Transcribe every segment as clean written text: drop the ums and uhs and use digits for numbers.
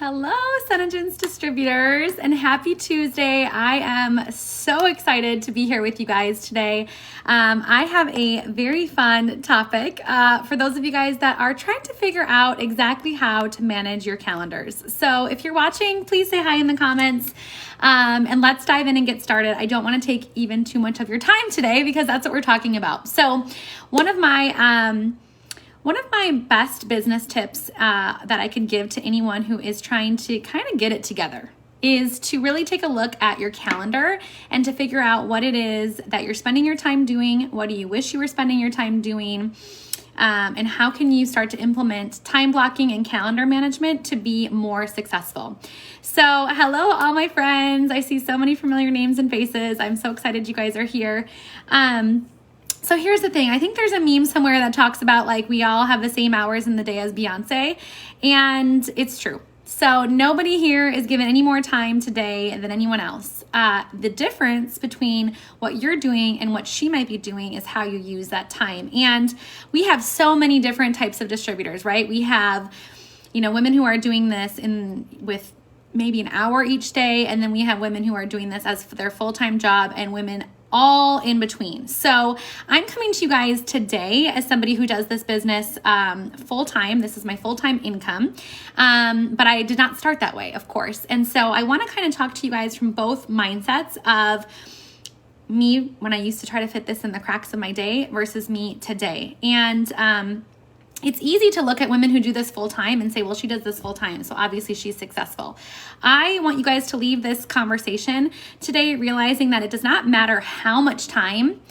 Hello, Synergens distributors, and happy Tuesday. I am so excited to be here with you guys today. I have a very fun topic for those of you guys that are trying to figure out exactly how to manage your calendars. So if you're watching, please say hi in the comments, and let's dive in and get started. I don't want to take even too much of your time today because that's what we're talking about. So one of my best business tips that I could give to anyone who is trying to kind of get it together is to really take a look at your calendar and to figure out what it is that you're spending your time doing, what do you wish you were spending your time doing, and how can you start to implement time blocking and calendar management to be more successful. So hello, all my friends. I see so many familiar names and faces. I'm so excited you guys are here. So here's the thing. I think there's a meme somewhere that talks about like we all have the same hours in the day as Beyonce, and it's true. So nobody here is given any more time today than anyone else. The difference between what you're doing and what she might be doing is how you use that time. And we have so many different types of distributors, right? We have, women who are doing this with maybe an hour each day, and then we have women who are doing this as their full-time job, and women all in between. So I'm coming to you guys today as somebody who does this business full-time. This is my full-time income, but I did not start that way, of course. And so I want to kind of talk to you guys from both mindsets of me when I used to try to fit this in the cracks of my day versus me today. And it's easy to look at women who do this full time and say, well, she does this full time, so obviously she's successful. I want you guys to leave this conversation today realizing that it does not matter how much time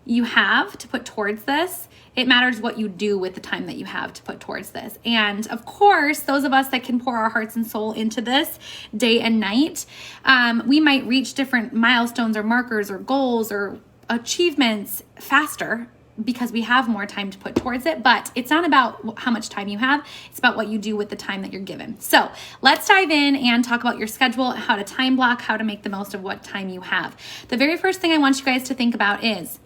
you have to put towards this. It matters what you do with the time that you have to put towards this. And of course, those of us that can pour our hearts and soul into this day and night, we might reach different milestones or markers or goals or achievements faster because we have more time to put towards it. But it's not about how much time you have. It's about what you do with the time that you're given. So let's dive in and talk about your schedule, how to time block, how to make the most of what time you have. The very first thing I want you guys to think about is,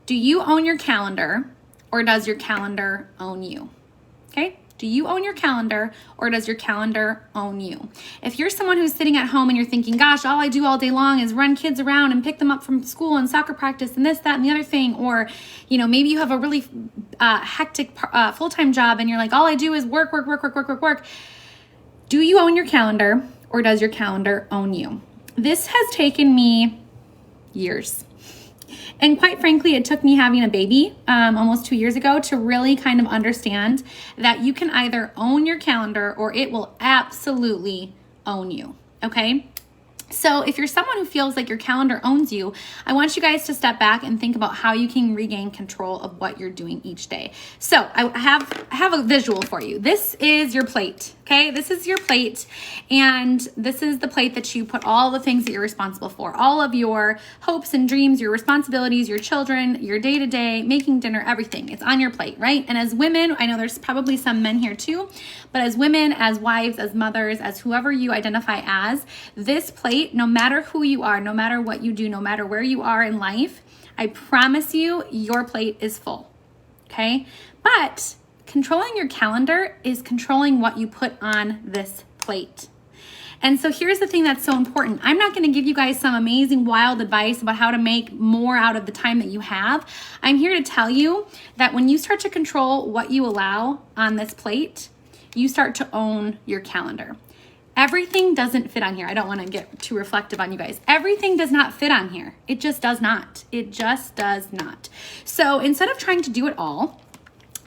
do you own your calendar or does your calendar own you? Okay? Do you own your calendar or does your calendar own you? If you're someone who's sitting at home and you're thinking, gosh, all I do all day long is run kids around and pick them up from school and soccer practice and this, that, and the other thing, or, maybe you have a really hectic full-time job and you're like, all I do is work. Do you own your calendar or does your calendar own you? This has taken me years. And quite frankly, it took me having a baby almost 2 years ago to really kind of understand that you can either own your calendar or it will absolutely own you, okay? So if you're someone who feels like your calendar owns you, I want you guys to step back and think about how you can regain control of what you're doing each day. So I have a visual for you. This is your plate, okay? This is your plate, and this is the plate that you put all the things that you're responsible for, all of your hopes and dreams, your responsibilities, your children, your day-to-day, making dinner, everything. It's on your plate, right? And as women, I know there's probably some men here too, but as women, as wives, as mothers, as whoever you identify as, this plate, no matter who you are, no matter what you do, no matter where you are in life, I promise you, your plate is full, okay? But controlling your calendar is controlling what you put on this plate. And so here's the thing that's so important. I'm not going to give you guys some amazing wild advice about how to make more out of the time that you have. I'm here to tell you that when you start to control what you allow on this plate, you start to own your calendar. Everything doesn't fit on here. I don't want to get too reflective on you guys. Everything does not fit on here. It just does not. It just does not. So instead of trying to do it all,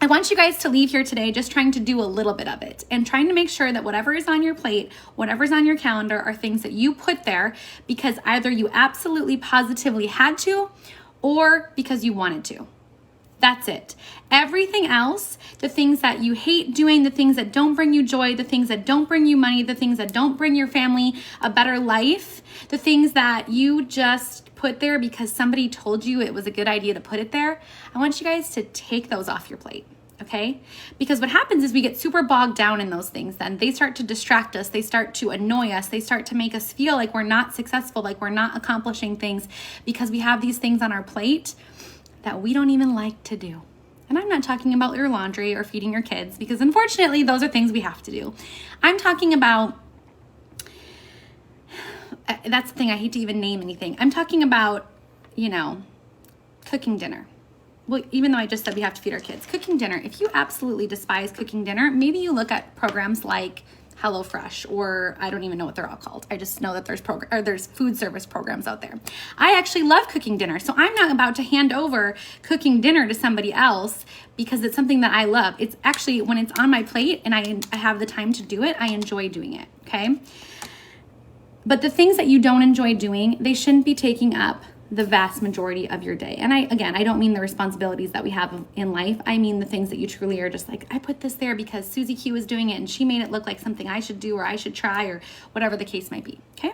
I want you guys to leave here today just trying to do a little bit of it and trying to make sure that whatever is on your plate, whatever's on your calendar are things that you put there because either you absolutely positively had to or because you wanted to. That's it. Everything else, the things that you hate doing, the things that don't bring you joy, the things that don't bring you money, the things that don't bring your family a better life, the things that you just put there because somebody told you it was a good idea to put it there, I want you guys to take those off your plate. Okay? Because what happens is we get super bogged down in those things. Then they start to distract us. They start to annoy us. They start to make us feel like we're not successful, like we're not accomplishing things because we have these things on our plate that we don't even like to do. And I'm not talking about your laundry or feeding your kids, because unfortunately those are things we have to do. I'm talking about, that's the thing, I hate to even name anything. I'm talking about, cooking dinner. Well, even though I just said we have to feed our kids, cooking dinner. If you absolutely despise cooking dinner, maybe you look at programs like HelloFresh, or I don't even know what they're all called. I just know that there's food service programs out there. I actually love cooking dinner, so I'm not about to hand over cooking dinner to somebody else because it's something that I love. It's actually, when it's on my plate and I have the time to do it, I enjoy doing it, okay? But the things that you don't enjoy doing, they shouldn't be taking up the vast majority of your day. And I don't mean the responsibilities that we have in life. I mean the things that you truly are just like, I put this there because Susie Q was doing it and she made it look like something I should do or I should try, or whatever the case might be, okay?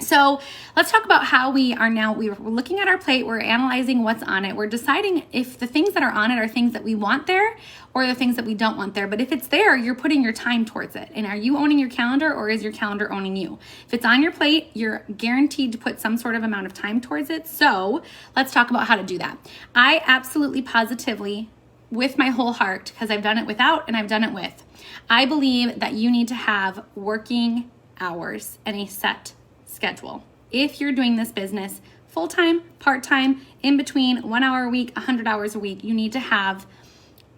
So let's talk about how we're looking at our plate, we're analyzing what's on it, we're deciding if the things that are on it are things that we want there or the things that we don't want there. But if it's there, you're putting your time towards it. And are you owning your calendar, or is your calendar owning you? If it's on your plate, you're guaranteed to put some sort of amount of time towards it. So let's talk about how to do that. I absolutely positively, with my whole heart, because I've done it without and I've done it with, I believe that you need to have working hours and a set schedule. If you're doing this business full-time, part-time, in between, 1 hour a week, 100 hours a week, you need to have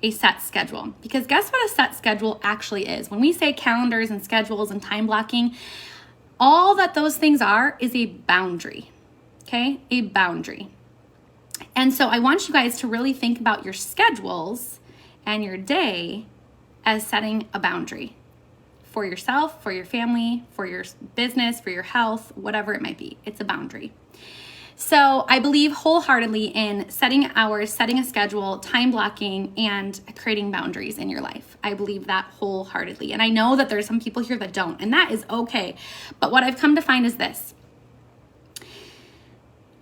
a set schedule. Because guess what a set schedule actually is? When we say calendars and schedules and time blocking, all that those things are is a boundary, okay? A boundary. And so I want you guys to really think about your schedules and your day as setting a boundary for yourself, for your family, for your business, for your health, whatever it might be. It's a boundary. So I believe wholeheartedly in setting hours, setting a schedule, time blocking, and creating boundaries in your life. I believe that wholeheartedly. And I know that there's some people here that don't, and that is okay. But what I've come to find is this.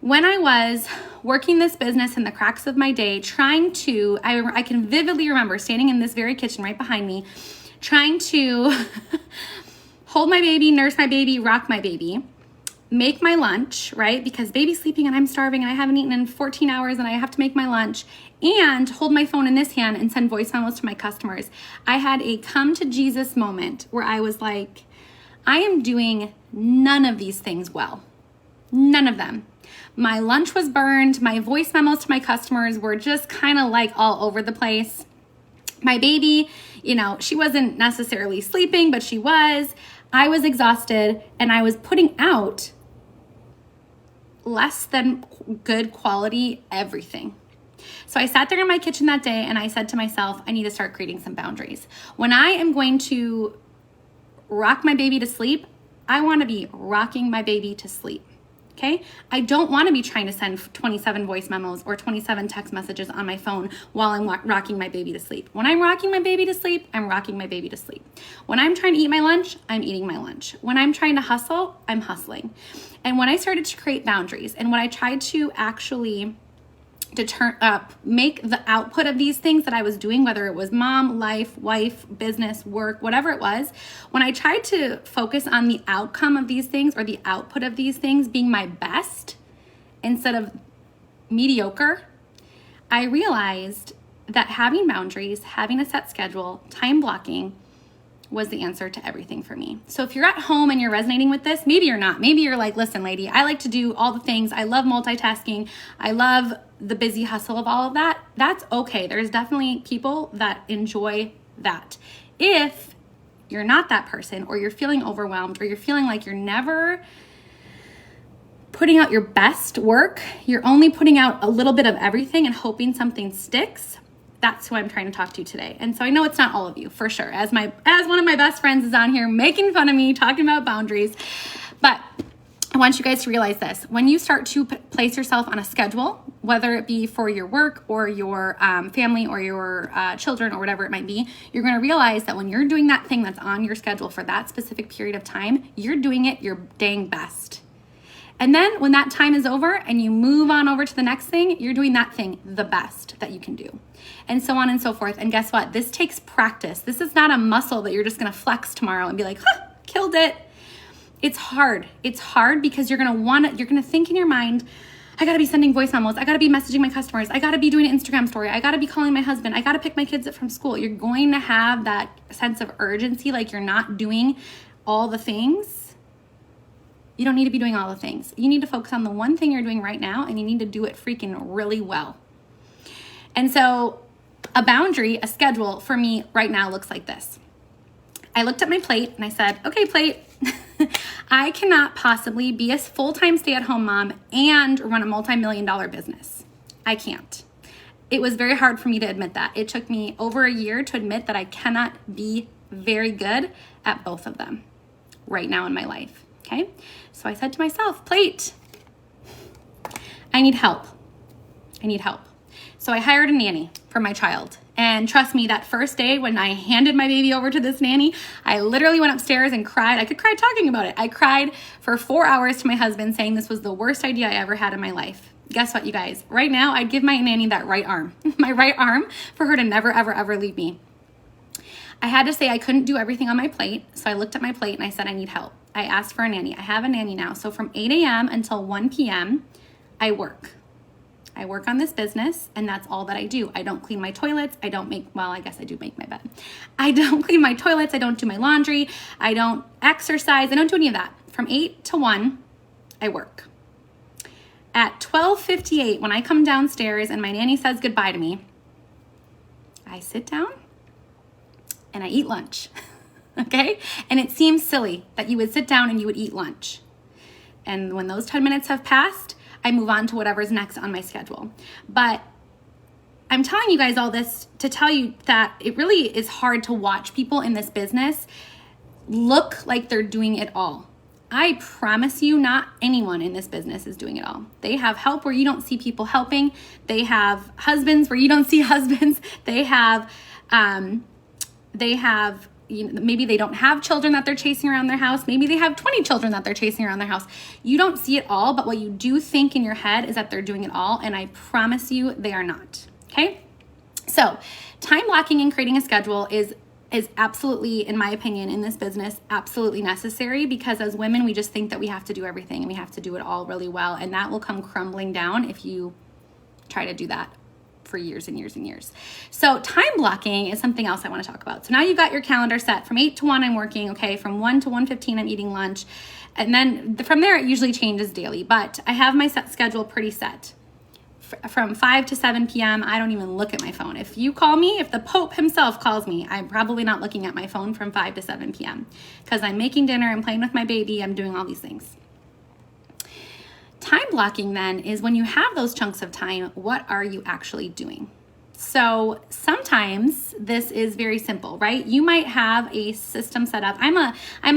When I was working this business in the cracks of my day, I can vividly remember standing in this very kitchen right behind me, trying to hold my baby, nurse my baby, rock my baby, make my lunch, right? Because baby's sleeping and I'm starving and I haven't eaten in 14 hours and I have to make my lunch, and hold my phone in this hand and send voice memos to my customers. I had a come to Jesus moment where I was like, I am doing none of these things well. None of them. My lunch was burned. My voice memos to my customers were just kind of like all over the place. My baby, she wasn't necessarily sleeping, but she was. I was exhausted, and I was putting out less than good quality everything. So I sat there in my kitchen that day and I said to myself, I need to start creating some boundaries. When I am going to rock my baby to sleep, I want to be rocking my baby to sleep. Okay? I don't want to be trying to send 27 voice memos or 27 text messages on my phone while I'm rocking my baby to sleep. When I'm rocking my baby to sleep, I'm rocking my baby to sleep. When I'm trying to eat my lunch, I'm eating my lunch. When I'm trying to hustle, I'm hustling. And when I started to create boundaries, and when I tried to actually make the output of these things that I was doing, whether it was mom, life, wife, business, work, whatever it was, when I tried to focus on the outcome of these things or the output of these things being my best instead of mediocre, I realized that having boundaries, having a set schedule, time blocking was the answer to everything for me. So if you're at home and you're resonating with this, maybe you're not. Maybe you're like, listen, lady, I like to do all the things. I love multitasking. I love the busy hustle of all of that. That's okay. There's definitely people that enjoy that. If you're not that person, or you're feeling overwhelmed, or you're feeling like you're never putting out your best work, you're only putting out a little bit of everything and hoping something sticks, that's who I'm trying to talk to today. And so I know it's not all of you, for sure. As one of my best friends is on here making fun of me, talking about boundaries. But I want you guys to realize this. When you start to place yourself on a schedule, whether it be for your work or your family or your children or whatever it might be, you're going to realize that when you're doing that thing that's on your schedule for that specific period of time, you're doing it your dang best. And then when that time is over and you move on over to the next thing, you're doing that thing the best that you can do. And so on and so forth. And guess what? This takes practice. This is not a muscle that you're just going to flex tomorrow and be like, killed it. It's hard. It's hard because you're going to think in your mind, I got to be sending voice memos. I got to be messaging my customers. I got to be doing an Instagram story. I got to be calling my husband. I got to pick my kids up from school. You're going to have that sense of urgency, like you're not doing all the things. You don't need to be doing all the things. You need to focus on the one thing you're doing right now, and you need to do it freaking really well. And so a boundary, a schedule for me right now looks like this. I looked at my plate and I said, okay, plate, I cannot possibly be a full-time stay-at-home mom and run a multi-million-dollar business. I can't. It was very hard for me to admit that. It took me over a year to admit that I cannot be very good at both of them right now in my life, okay? So I said to myself, plate, I need help. I need help. So I hired a nanny for my child. And trust me, that first day when I handed my baby over to this nanny, I literally went upstairs and cried. I could cry talking about it. I cried for 4 hours to my husband saying this was the worst idea I ever had in my life. Guess what, you guys? Right now, I'd give my nanny that right arm, my right arm, for her to never, ever, ever leave me. I had to say I couldn't do everything on my plate. So I looked at my plate and I said, I need help. I asked for a nanny. I have a nanny now. So from 8 a.m. until 1 p.m., I work. I work on this business, and that's all that I do. I don't clean my toilets. I don't make, well, I guess I do make my bed. I don't clean my toilets. I don't do my laundry. I don't exercise. I don't do any of that. From 8 to 1, I work. At 12:58, when I come downstairs and my nanny says goodbye to me, I sit down and I eat lunch, okay? And it seems silly that you would sit down and you would eat lunch. And when those 10 minutes have passed, I move on to whatever's next on my schedule. But I'm telling you guys all this to tell you that it really is hard to watch people in this business look like they're doing it all. I promise you, not anyone in this business is doing it all. They have help where you don't see people helping. They have husbands where you don't see husbands. They have maybe they don't have children that they're chasing around their house. Maybe they have 20 children that they're chasing around their house. You don't see it all, but what you do think in your head is that they're doing it all, and I promise you they are not, okay? So time blocking and creating a schedule is absolutely, in my opinion, in this business, absolutely necessary, because as women, we just think that we have to do everything and we have to do it all really well, and that will come crumbling down if you try to do that for years and years and years. So time blocking is something else I want to talk about. So now you've got your calendar set. From 8 to 1, I'm working, okay? From 1 to 1:15, I'm eating lunch. And then from there, it usually changes daily, but I have my schedule pretty set. From 5 to 7 p.m., I don't even look at my phone. If you call me, if the Pope himself calls me, I'm probably not looking at my phone from 5 to 7 p.m. because I'm making dinner, I'm playing with my baby, I'm doing all these things. Time blocking then is when you have those chunks of time, what are you actually doing? So sometimes this is very simple, right? You might have a system set up. I'm a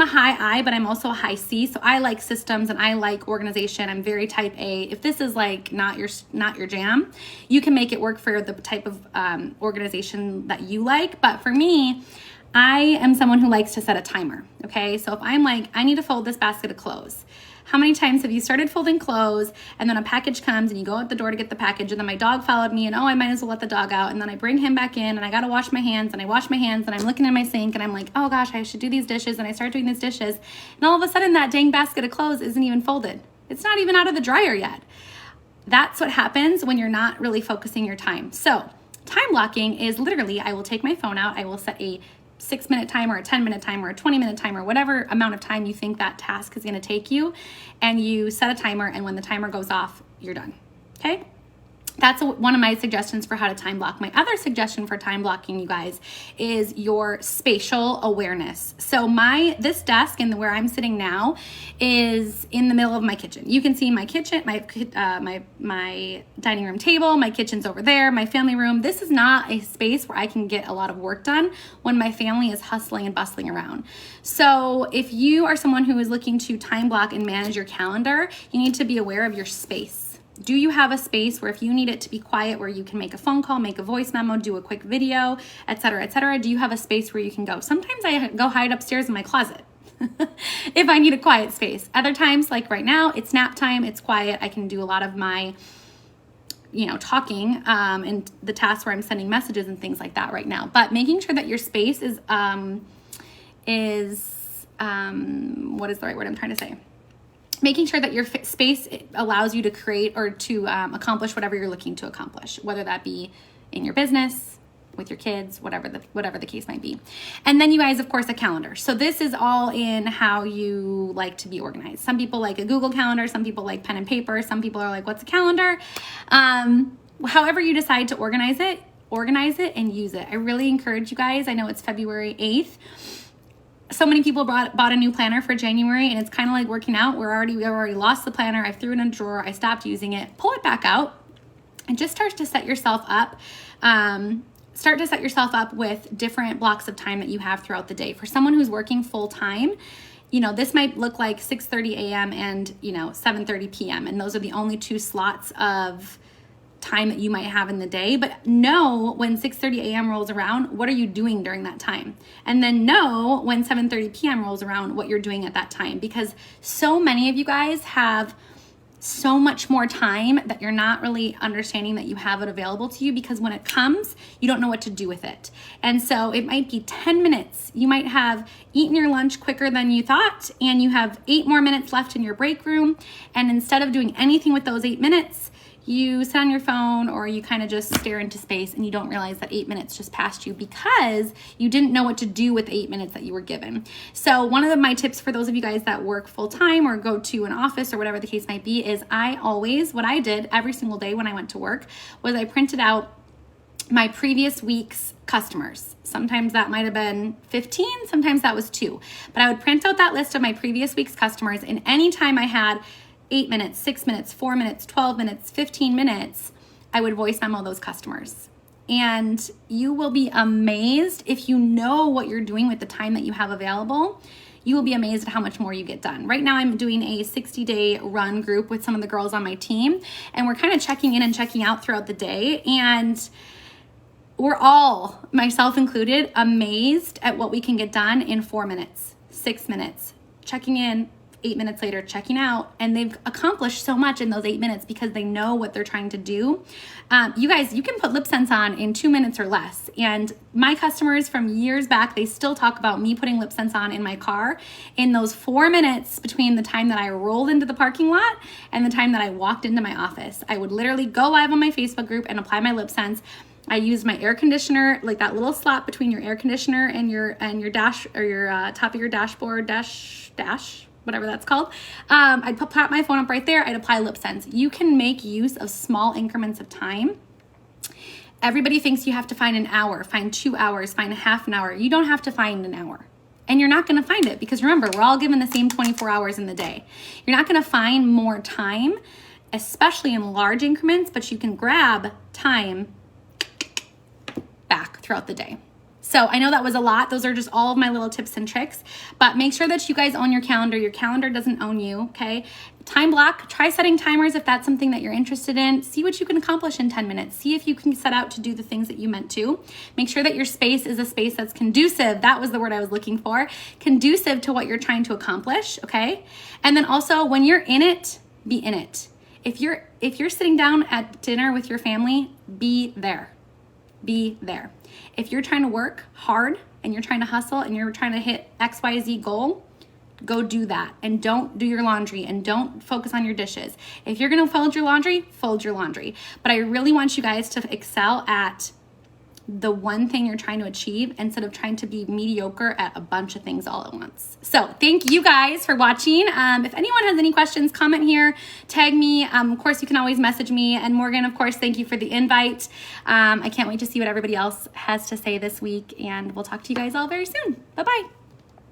high I, but I'm also a high C. So I like systems and I like organization. I'm very type A. If this is like not your jam, you can make it work for the type of organization that you like. But for me, I am someone who likes to set a timer, okay? So if I'm like, I need to fold this basket of clothes. How many times have you started folding clothes and then a package comes and you go out the door to get the package and then my dog followed me and I might as well let the dog out, and then I bring him back in and I got to wash my hands and I wash my hands and I'm looking in my sink and I'm like, oh gosh, I should do these dishes, and I start doing these dishes and all of a sudden that dang basket of clothes isn't even folded. It's not even out of the dryer yet. That's what happens when you're not really focusing your time. So time blocking is literally, I will take my phone out, I will set a 6-minute timer, a 10-minute timer, a 20-minute timer, whatever amount of time you think that task is going to take you, and you set a timer, and when the timer goes off, you're done, okay? That's one of my suggestions for how to time block. My other suggestion for time blocking, you guys, is your spatial awareness. So this desk and where I'm sitting now is in the middle of my kitchen. You can see my kitchen, my dining room table, my kitchen's over there, my family room. This is not a space where I can get a lot of work done when my family is hustling and bustling around. So if you are someone who is looking to time block and manage your calendar, you need to be aware of your space. Do you have a space where if you need it to be quiet, where you can make a phone call, make a voice memo, do a quick video, etc., etc.? Do you have a space where you can go? Sometimes I go hide upstairs in my closet if I need a quiet space. Other times, like right now, it's nap time, it's quiet. I can do a lot of my, talking and the tasks where I'm sending messages and things like that right now. But making sure that your space is what is the right word I'm trying to say? making sure that your space allows you to create or to accomplish whatever you're looking to accomplish, whether that be in your business, with your kids, whatever the case might be. And then you guys, of course, a calendar. So this is all in how you like to be organized. Some people like a Google Calendar, some people like pen and paper, some people are like, what's a calendar? However you decide to organize it and use it. I really encourage you guys. I know it's February 8th. So many people bought a new planner for January, and it's kind of like working out. We already lost the planner. I threw it in a drawer. I stopped using it. Pull it back out and just start to set yourself up. Start to set yourself up with different blocks of time that you have throughout the day. For someone who's working full time, this might look like 6:30 a.m. and 7:30 p.m. And those are the only two slots of time that you might have in the day. But know when 6:30 a.m. rolls around, what are you doing during that time? And then know when 7:30 p.m. rolls around, what you're doing at that time. Because so many of you guys have so much more time that you're not really understanding that you have it available to you, because when it comes, you don't know what to do with it. And so it might be 10 minutes. You might have eaten your lunch quicker than you thought, and you have 8 more minutes left in your break room. And instead of doing anything with those 8 minutes, you sit on your phone or you kind of just stare into space, and you don't realize that 8 minutes just passed you because you didn't know what to do with the 8 minutes that you were given. So one of my tips for those of you guys that work full time or go to an office or whatever the case might be is what I did every single day when I went to work was I printed out my previous week's customers. Sometimes that might have been 15, sometimes that was 2. But I would print out that list of my previous week's customers, and anytime I had 8 minutes, 6 minutes, 4 minutes, 12 minutes, 15 minutes, I would voice memo those customers. And you will be amazed if you know what you're doing with the time that you have available. You will be amazed at how much more you get done. Right now I'm doing a 60-day run group with some of the girls on my team, and we're kind of checking in and checking out throughout the day. And we're all, myself included, amazed at what we can get done in 4 minutes, 6 minutes, checking in, 8 minutes later, checking out, and they've accomplished so much in those 8 minutes because they know what they're trying to do. You guys, you can put lip sense on in 2 minutes or less. And my customers from years back, they still talk about me putting lip sense on in my car in those 4 minutes between the time that I rolled into the parking lot and the time that I walked into my office. I would literally go live on my Facebook group and apply my lip sense. I used my air conditioner, like that little slot between your air conditioner and your dash, or your top of your dashboard, dash, whatever that's called. I'd put my phone up right there. I'd apply lip sense. You can make use of small increments of time. Everybody thinks you have to find an hour, find 2 hours, find a half an hour. You don't have to find an hour. And you're not going to find it because remember, we're all given the same 24 hours in the day. You're not going to find more time, especially in large increments, but you can grab time back throughout the day. So I know that was a lot. Those are just all of my little tips and tricks, but make sure that you guys own your calendar. Your calendar doesn't own you, okay? Time block, try setting timers if that's something that you're interested in. See what you can accomplish in 10 minutes. See if you can set out to do the things that you meant to. Make sure that your space is a space that's conducive. That was the word I was looking for. Conducive to what you're trying to accomplish, okay? And then also when you're in it, be in it. If you're sitting down at dinner with your family, be there. Be there. If you're trying to work hard and you're trying to hustle and you're trying to hit XYZ goal, go do that. And don't do your laundry and don't focus on your dishes. If you're going to fold your laundry, fold your laundry. But I really want you guys to excel at the one thing you're trying to achieve instead of trying to be mediocre at a bunch of things all at once. So thank you guys for watching. If anyone has any questions, comment here, tag me. Of course, you can always message me. And Morgan, of course, thank you for the invite. I can't wait to see what everybody else has to say this week. And we'll talk to you guys all very soon. Bye-bye.